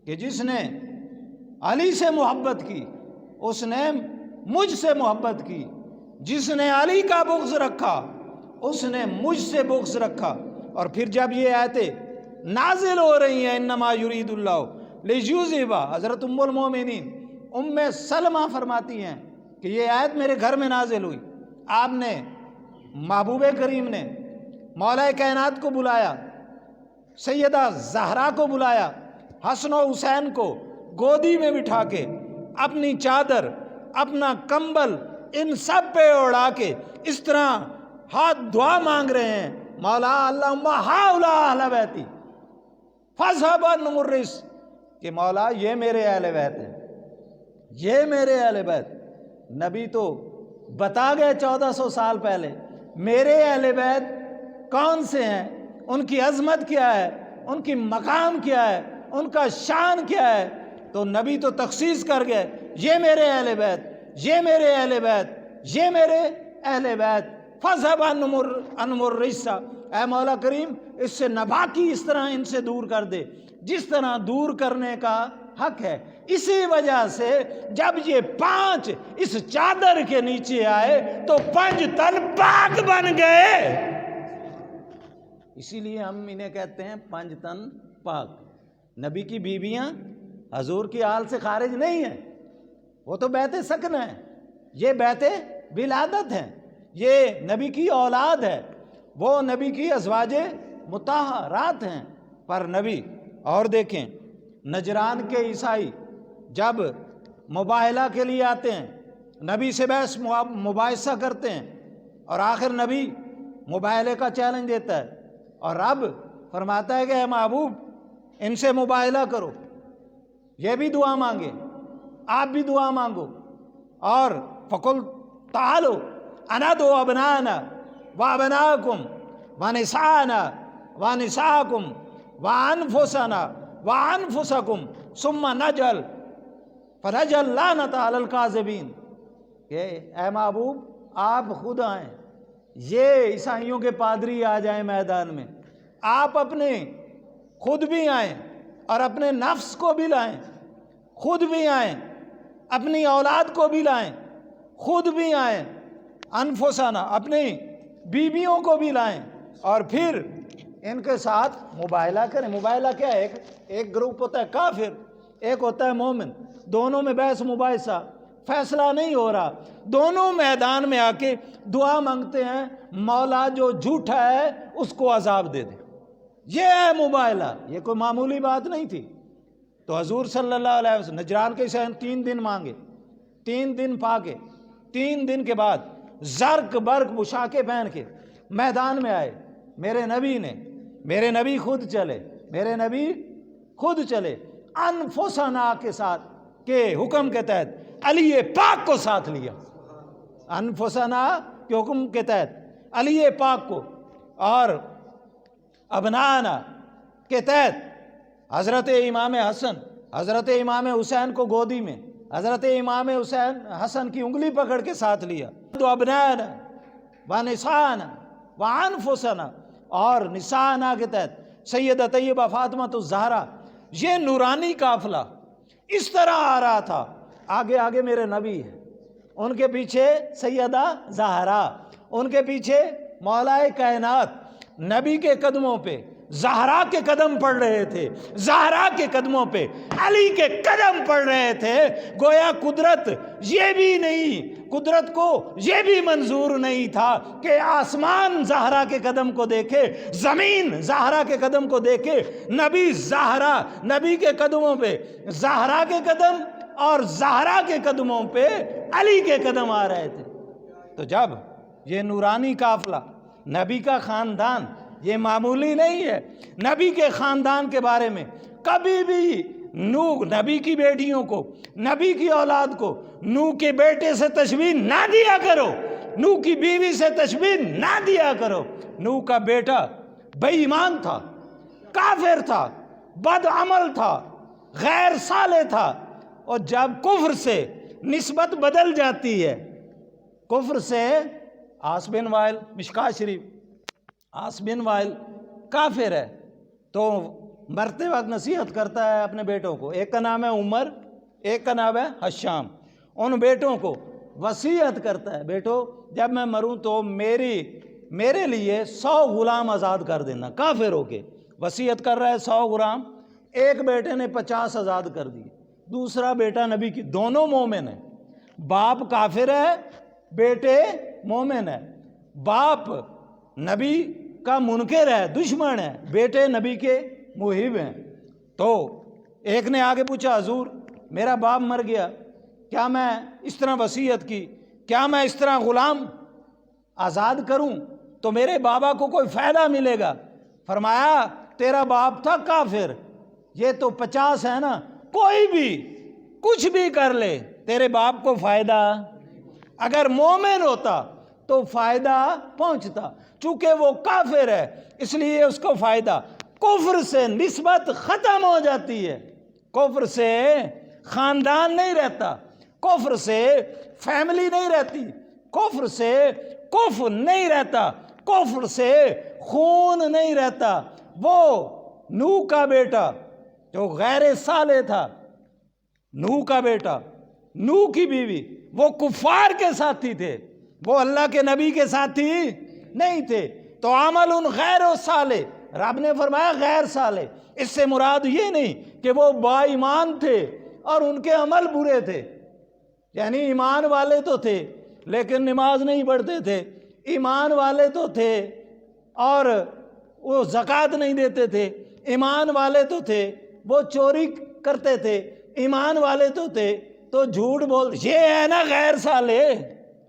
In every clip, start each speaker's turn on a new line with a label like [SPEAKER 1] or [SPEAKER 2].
[SPEAKER 1] کہ جس نے علی سے محبت کی اس نے مجھ سے محبت کی، جس نے علی کا بغض رکھا اس نے مجھ سے بغض رکھا۔ اور پھر جب یہ آیتیں نازل ہو رہی ہیں، انما یرید اللہ لیذھب، حضرت ام المومنین ام سلمہ فرماتی ہیں کہ یہ آیت میرے گھر میں نازل ہوئی، آپ نے محبوب کریم نے مولا کائنات کو بلایا، سیدہ زہرا کو بلایا، حسن و حسین کو گودی میں بٹھا کے اپنی چادر اپنا کمبل ان سب پہ اڑا کے اس طرح ہاتھ دعا مانگ رہے ہیں، مولا اللہم ہؤلاء اہل بیتی فاذھب عنہم الرجس، کہ مولا یہ میرے اہل بیت ہیں، یہ میرے اہل بیت۔ نبی تو بتا گئے 1400 سال پہلے میرے اہل بیت کون سے ہیں، ان کی عظمت کیا ہے، ان کی مقام کیا ہے، ان کا شان کیا ہے۔ تو نبی تو تخصیص کر گئے، یہ میرے اہل بیت، یہ میرے اہل بیت، یہ میرے اہل بیت، فاذھب عنہم الرجس، اے مولا کریم اس سے ناپاکی اس طرح ان سے دور کر دے جس طرح دور کرنے کا حق ہے۔ اسی وجہ سے جب یہ 5 اس چادر کے نیچے آئے تو 5 تن پاک بن گئے، اسی لیے ہم انہیں کہتے ہیں 5 تن پاک۔ نبی کی بیویاں حضور کی آل سے خارج نہیں ہیں، وہ تو بیت سکن ہیں، یہ بیت ولادت ہیں، یہ نبی کی اولاد ہے، وہ نبی کی ازواج مطہرات ہیں۔ پر نبی اور دیکھیں، نجران کے عیسائی جب مباہلہ کے لیے آتے ہیں، نبی سے بحث مباحثہ کرتے ہیں، اور آخر نبی مباہلے کا چیلنج دیتا ہے، اور رب فرماتا ہے کہ اے محبوب ان سے مباہلہ کرو، یہ بھی دعا مانگے، آپ بھی دعا مانگو۔ اور فقل تعالوا ندعو ابناءنا وابناءکم ونساءنا ونساءکم وانفسنا وانفسکم ثم نجعل فنجعل لعنۃ علی الکاذبین، کہ اے محبوب آپ خود آئیں، یہ عیسائیوں کے پادری آ جائیں میدان میں، آپ اپنے خود بھی آئیں اور اپنے نفس کو بھی لائیں، خود بھی آئیں، اپنی اولاد کو بھی لائیں، خود بھی آئیں، انفسنا اپنی بیویوں کو بھی لائیں، اور پھر ان کے ساتھ مباہلہ کریں۔ مباہلہ کیا ہے؟ ایک گروپ ہوتا ہے کافر، ایک ہوتا ہے مومن، دونوں میں بحث مباحثہ، فیصلہ نہیں ہو رہا، دونوں میدان میں آ کے دعا مانگتے ہیں، مولا جو جھوٹا ہے اس کو عذاب دے دے۔ یہ ہے مباہلہ، یہ کوئی معمولی بات نہیں تھی۔ تو حضور صلی اللہ علیہ وسلم نجران کے عیسائی 3 دن مانگے، 3 دن پاکے، 3 دن کے بعد زرق برق پوشاکیں پہن کے میدان میں آئے۔ میرے نبی نے، میرے نبی خود چلے، میرے نبی خود چلے انفسنا کے ساتھ، کے حکم کے تحت علی پاک کو ساتھ لیا، انفسنا کے حکم کے تحت علی پاک کو، اور ابنانا کے تحت حضرت امام حسن، حضرت امام حسین کو گودی میں، حضرت امام حسین حسن کی انگلی پکڑ کے ساتھ لیا۔ تو ابنانا ونساءنا وانفسنا، اور نساءنا کے تحت سیدہ طیبہ فاطمہ الزہرا، یہ نورانی قافلہ اس طرح آ رہا تھا۔ آگے آگے میرے نبی ہیں، ان کے پیچھے سیدہ زہرا، ان کے پیچھے مولا کائنات، نبی کے قدموں پہ زہرا کے قدم پڑ رہے تھے، زہرا کے قدموں پہ علی کے قدم پڑ رہے تھے۔ گویا قدرت یہ بھی نہیں، قدرت کو یہ بھی منظور نہیں تھا کہ آسمان زہرا کے قدم کو دیکھے، زمین زہرا کے قدم کو دیکھے، نبی زہرا، نبی کے قدموں پہ زہرا کے قدم اور زہرا کے قدموں پہ علی کے قدم آ رہے تھے۔ تو جب یہ نورانی قافلہ، نبی کا خاندان یہ معمولی نہیں ہے، نبی کے خاندان کے بارے میں کبھی بھی نبی کی بیٹیوں کو، نبی کی اولاد کو نوح کے بیٹے سے تشبیہ نہ دیا کرو، نوح کی بیوی سے تشبیہ نہ دیا کرو۔ نوح کا بیٹا بے ایمان تھا، کافر تھا، بد عمل تھا، غیر صالح تھا، اور جب کفر سے نسبت بدل جاتی ہے، کفر سے عاص بن وائل، مشکاہ شریف، عاص بن وائل کافر ہے، تو مرتے وقت نصیحت کرتا ہے اپنے بیٹوں کو، ایک کا نام ہے عمر، ایک کا نام ہے حشام، ان بیٹوں کو وصیت کرتا ہے، بیٹو جب میں مروں تو میرے لیے 100 غلام آزاد کر دینا، کافر ہو کے وصیت کر رہا ہے 100 غلام۔ ایک بیٹے نے 50 آزاد کر دیے، دوسرا بیٹا نبی کی، دونوں مومن ہیں، باپ کافر ہے، بیٹے مومن ہے، باپ نبی کا منکر ہے، دشمن ہے، بیٹے نبی کے محب ہیں۔ تو ایک نے آگے پوچھا، حضور میرا باپ مر گیا، کیا میں اس طرح وصیت کی، کیا میں اس طرح غلام آزاد کروں تو میرے بابا کو کوئی فائدہ ملے گا؟ فرمایا تیرا باپ تھا کافر، یہ تو 50 ہے نا، کوئی بھی کچھ بھی کر لے تیرے باپ کو فائدہ، اگر مومن ہوتا تو فائدہ پہنچتا، چونکہ وہ کافر ہے اس لیے اس کو فائدہ۔ کفر سے نسبت ختم ہو جاتی ہے، کفر سے خاندان نہیں رہتا، کفر سے فیملی نہیں رہتی، کفر سے کفر نہیں رہتا، کفر سے خون نہیں رہتا۔ وہ نوح کا بیٹا جو غیر صالح تھا، نوح کا بیٹا، نوح کی بیوی، وہ کفار کے ساتھی تھے، وہ اللہ کے نبی کے ساتھی نہیں تھے، تو عمل ان غیر صالح، رب نے فرمایا غیر صالح، اس سے مراد یہ نہیں کہ وہ با ایمان تھے اور ان کے عمل برے تھے، یعنی ایمان والے تو تھے لیکن نماز نہیں پڑھتے تھے، ایمان والے تو تھے اور وہ زکوٰۃ نہیں دیتے تھے، ایمان والے تو تھے وہ چوری کرتے تھے، ایمان والے تو تھے تو جھوٹ بول، یہ ہے نا غیر صالح،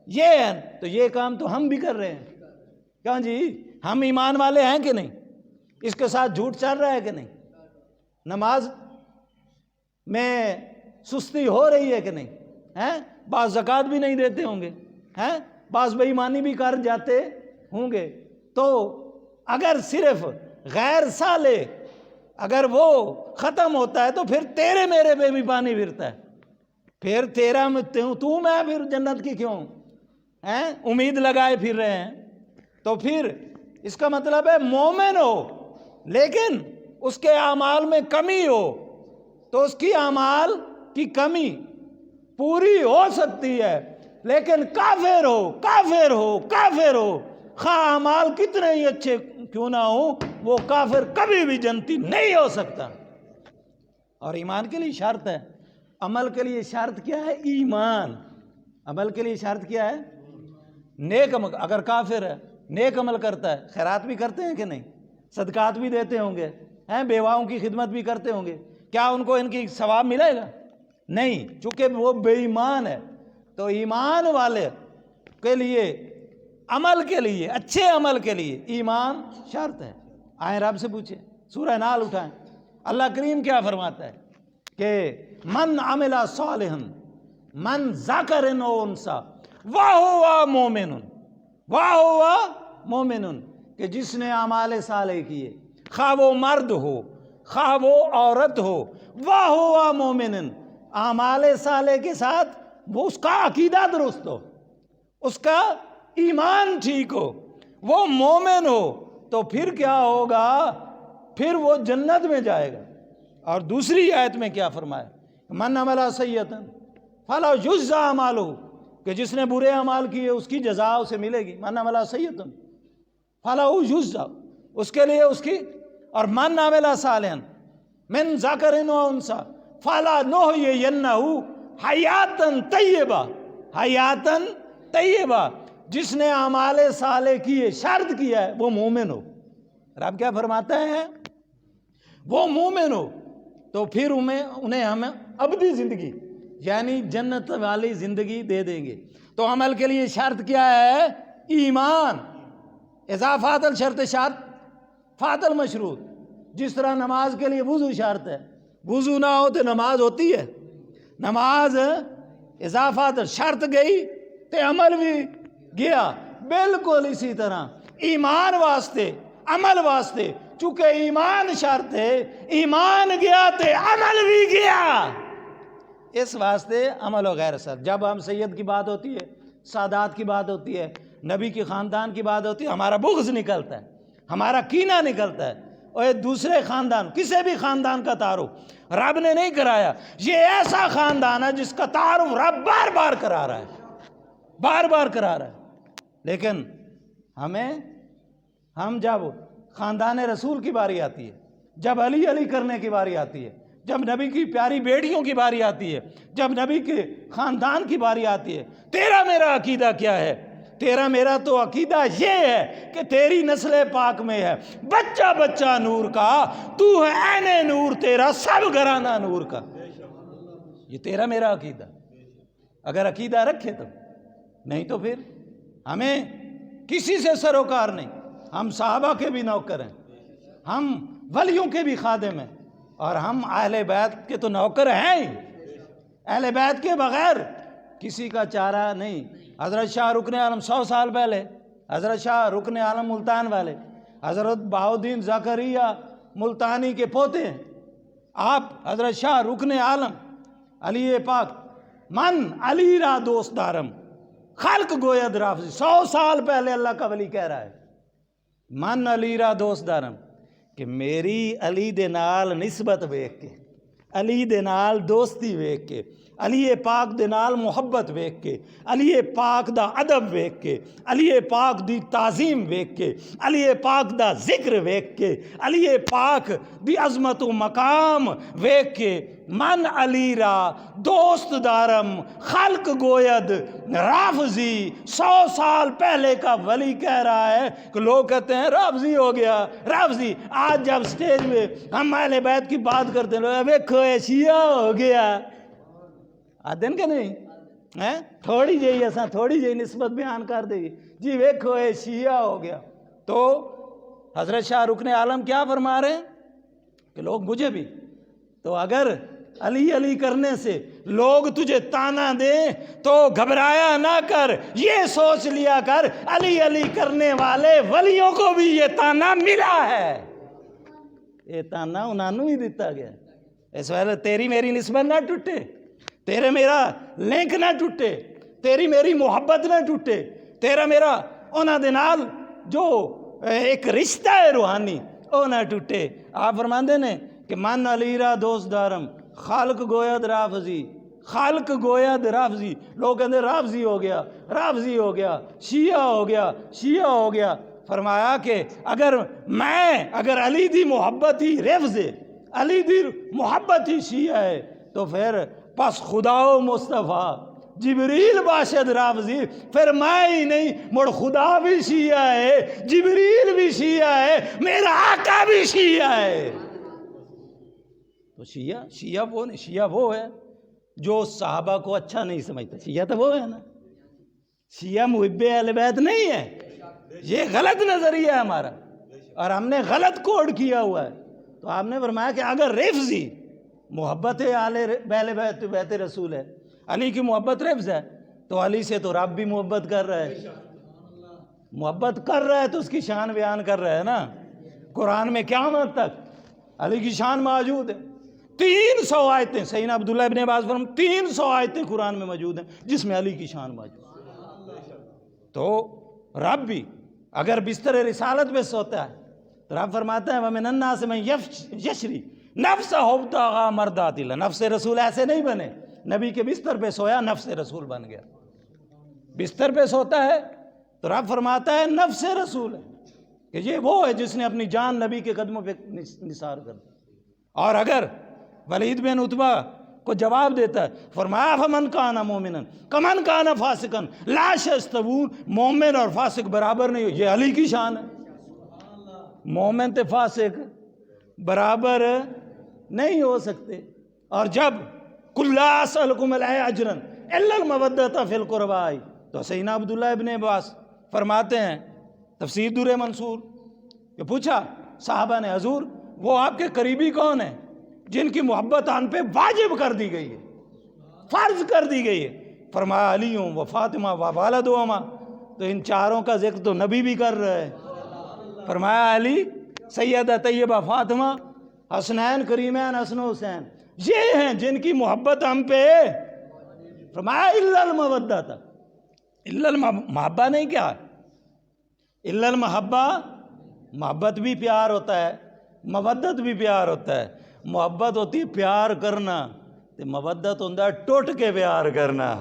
[SPEAKER 1] یہ ہے، تو یہ کام تو ہم بھی کر رہے ہیں، کہاں جی ہم ایمان والے ہیں کہ نہیں؟ اس کے ساتھ جھوٹ چل رہا ہے کہ نہیں؟ نماز میں سستی ہو رہی ہے کہ نہیں؟ بعض زکوٰۃ بھی نہیں دیتے ہوں گے، بعض بے ایمانی بھی کر جاتے ہوں گے۔ تو اگر صرف غیر صالح اگر وہ ختم ہوتا ہے تو پھر تیرے میرے پہ بھی پانی پھرتا ہے، پھر تیرا تو میں پھر جنت کی کیوں امید لگائے پھر رہے ہیں؟ تو پھر اس کا مطلب ہے مومن ہو لیکن اس کے اعمال میں کمی ہو تو اس کی اعمال کی کمی پوری ہو سکتی ہے، لیکن کافر ہو خواہ اعمال کتنے ہی اچھے کیوں نہ ہوں، وہ کافر کبھی بھی جنتی نہیں ہو سکتا۔ اور ایمان کے لیے شرط ہے، عمل کے لیے شرط کیا ہے؟ ایمان۔ عمل کے لیے شرط کیا ہے؟ نیک عمل۔ اگر کافر ہے نیک عمل کرتا ہے، خیرات بھی کرتے ہیں کہ نہیں؟ صدقات بھی دیتے ہوں گے، بیواؤں کی خدمت بھی کرتے ہوں گے، کیا ان کو ان کی ثواب ملے گا؟ نہیں، چونکہ وہ بے ایمان ہے۔ تو ایمان والے کے لیے، عمل کے لیے، اچھے عمل کے لیے ایمان شرط ہے۔ آئیں رب سے پوچھیں، سورہ نال اٹھائیں، اللہ کریم کیا فرماتا ہے کہ من عمل صالحا من ذکر او انثی وہو مومن، کہ جس نے اعمال صالح کیے، خواہ وہ مرد ہو خواہ وہ عورت ہو، وہو مومن، اعمال صالح کے ساتھ وہ اس کا عقیدہ درست ہو، اس کا ایمان ٹھیک ہو، وہ مومن ہو، تو پھر کیا ہوگا؟ پھر وہ جنت میں جائے گا۔ اور دوسری آیت میں کیا فرمایا؟ من عمل سیئۃ فلا یجزی اعمالہ، کہ جس نے برے اعمال کیے اس کی جزا اسے ملے گی۔ من عمل سیئۃ فلا یجزی، اس کے لیے اس کی، اور من عمل صالحا من ذکر او انثی فلا نحیینہ حیاتا طیبہ، حیاتا طیبہ، جس نے اعمال صالح کیے، شرط کیا ہے وہ مومن ہو۔ رب کیا فرماتا ہے؟ وہ مومن ہو، تو پھر انہیں ہم ابدی زندگی یعنی جنت والی زندگی دے دیں گے۔ تو عمل کے لیے شرط کیا ہے؟ ایمان۔ اذا فات الشرط شرط فات المشروط، جس طرح نماز کے لیے وضو شرط ہے، وضو نہ ہو تو نماز ہوتی ہے؟ نماز اذا فات شرط گئی تو عمل بھی گیا، بالکل اسی طرح ایمان واسطے، عمل واسطے، چونکہ ایمان شرط ہے، ایمان گیا تو عمل بھی گیا، اس واسطے عمل و غیر شرط۔ جب ہم سید کی بات ہوتی ہے، سادات کی بات ہوتی ہے، نبی کے خاندان کی بات ہوتی ہے، ہمارا بغض نکلتا ہے، ہمارا کینہ نکلتا ہے، اور دوسرے خاندان، کسی بھی خاندان کا تعارف رب نے نہیں کرایا. یہ ایسا خاندان ہے جس کا تعارف رب بار بار کرا رہا ہے، بار بار کرا رہا ہے. لیکن ہم جب خاندان رسول کی باری آتی ہے، جب علی علی کرنے کی باری آتی ہے، جب نبی کی پیاری بیٹیوں کی باری آتی ہے، جب نبی کے خاندان کی باری آتی ہے، تیرا میرا عقیدہ کیا ہے؟ تیرا میرا تو عقیدہ یہ ہے کہ تیری نسل پاک میں ہے بچہ بچہ نور کا، تو ہے عین نور، تیرا سب گھرانہ نور کا. یہ تیرا میرا عقیدہ. اگر عقیدہ رکھے تو، نہیں تو پھر ہمیں کسی سے سروکار نہیں. ہم صحابہ کے بھی نوکر ہیں، ہم ولیوں کے بھی خادم ہیں، اور ہم اہل بیت کے تو نوکر ہیں ہی. اہل بیت کے بغیر کسی کا چارہ نہیں. حضرت شاہ رکن عالم 100 سال پہلے، حضرت شاہ رکن عالم ملتان والے، حضرت بہاؤالدین زکریا ملتانی کے پوتے ہیں. آپ حضرت شاہ رکن عالم علی پاک من علی را دوست دارم خلق گوید رافضی، 100 سال پہلے اللہ کا ولی کہہ رہا ہے من علی را دوست دارم، کہ میری علی دے نال نسبت ویکھ کے، علی دے نال دوستی ویکھ کے، علی پاک دے نال محبت ویکھ کے، علی پاک دا ادب ویکھ کے، علی پاک دی تعظیم ویکھ کے، علی پاک دا ذکر ویکھ کے، علی پاک دی عظمت و مقام ویکھ کے، من علی را دوست دارم خلق گوید رافضی. 100 سال پہلے کا ولی کہہ رہا ہے کہ لوگ کہتے ہیں رافضی ہو گیا، رافضی. آج جب سٹیج میں ہم اہل بیت کی بات کرتے ہیں لوگ ویکھو شیعہ ہو گیا. آدھن کہ نہیں تھوڑی جہی ایسا تھوڑی جہی نسبت بیان کر دے گی جی ویکھو شیعہ ہو گیا. تو حضرت شاہ رکن عالم کیا فرما رہے ہیں کہ لوگ مجھے بھی، تو اگر علی علی کرنے سے لوگ تجھے تانا دیں تو گھبرایا نہ کر، یہ سوچ لیا کر علی علی کرنے والے ولیوں کو بھی یہ تانا ملا ہے. یہ تانا انہوں ہی دیتا گیا. اس وجہ تیری میری نسبت نہ ٹوٹے، تیرے میرا لنک نہ ٹوٹے، تیری میری محبت نہ ٹوٹے، تیرا میرا انہاں دے نال جو ایک رشتہ ہے روحانی وہ نہ ٹوٹے. آپ فرماندے نے کہ من علی را دوست دارم خالق گوید رافضی، خالق گوید رافضی. لوگ کہتے رافضی ہو گیا، رافضی ہو گیا، شیعہ ہو گیا، شیعہ ہو گیا. فرمایا کہ اگر علی دی محبت ہی رفض ہے، علی دی محبت ہی شیعہ ہے، تو پھر پس خدا و مصطفیٰ جبریل باشد رافضی. پھر میں ہی نہیں، مڑ خدا بھی شیعہ ہے، جبریل بھی شیعہ ہے، میرا آقا بھی شیعہ ہے. تو شیعہ وہ نہیں، شیعہ وہ ہے جو صحابہ کو اچھا نہیں سمجھتا. شیعہ تو وہ ہے نا، شیعہ محب اہل بیت نہیں ہے. یہ غلط نظریہ ہے ہمارا، اور ہم نے غلط کوڈ کیا ہوا ہے. تو آپ نے فرمایا کہ اگر رفضی محبت اہل بیت رسول ہے، علی کی محبت رفض ہے، تو علی سے تو رب بھی محبت کر رہا ہے. محبت کر رہا ہے تو اس کی شان بیان کر رہا ہے نا. قرآن میں قیامت تک علی کی شان موجود ہے. 300 آیتیں، سیدنا عبداللہ ابن عباس فرم 300 آیتیں قرآن میں موجود ہیں جس میں علی کی شان موجود ہے. تو رب بھی اگر بستر رسالت میں سوتا ہے تو رب فرماتا ہے وَمِنَ النَّاسِ مَن یشری نفس ابتغاء مرضات اللہ. نفس رسول ایسے نہیں بنے، نبی کے بستر پہ سویا نفس رسول بن گیا. بستر پہ سوتا ہے تو رب فرماتا ہے نفس رسول ہے، کہ یہ وہ ہے جس نے اپنی جان نبی کے قدموں پہ نثار کر دی. اور اگر ولید بن عتبہ کو جواب دیتا ہے، فرمایا فمن کان مومنا کمن کان فاسقا لا یستوون. مومن اور فاسق برابر نہیں ہو، یہ علی کی شان ہے. مومن تے فاسق برابر نہیں ہو سکتے. اور جب قل لا اسألکم علیہ اجرا الا المودۃ فی القربا، تو سیدنا عبداللہ ابن عباس فرماتے ہیں تفسیر در منصور کہ پوچھا صحابہ نے حضور وہ آپ کے قریبی کون ہیں جن کی محبت ہم پہ واجب کر دی گئی ہے، فرض کر دی گئی ہے؟ فرمایا علی ہوں و فاطمہ و والدہما. تو ان چاروں کا ذکر تو نبی بھی کر رہے ہیں. فرمایا علی، سیدہ طیبہ فاطمہ، حسنین کریمین حسن و حسین، یہ ہیں جن کی محبت ہم پہ. فرمایا الا المودۃ، الا المحبہ نہیں، کیا الا المحبہ؟ محبت بھی پیار ہوتا ہے، مودت بھی پیار ہوتا ہے. محبت ہوتی ہے پیار کرنا تے مودت ہوندا ہے ٹوٹ کے پیار کرنا.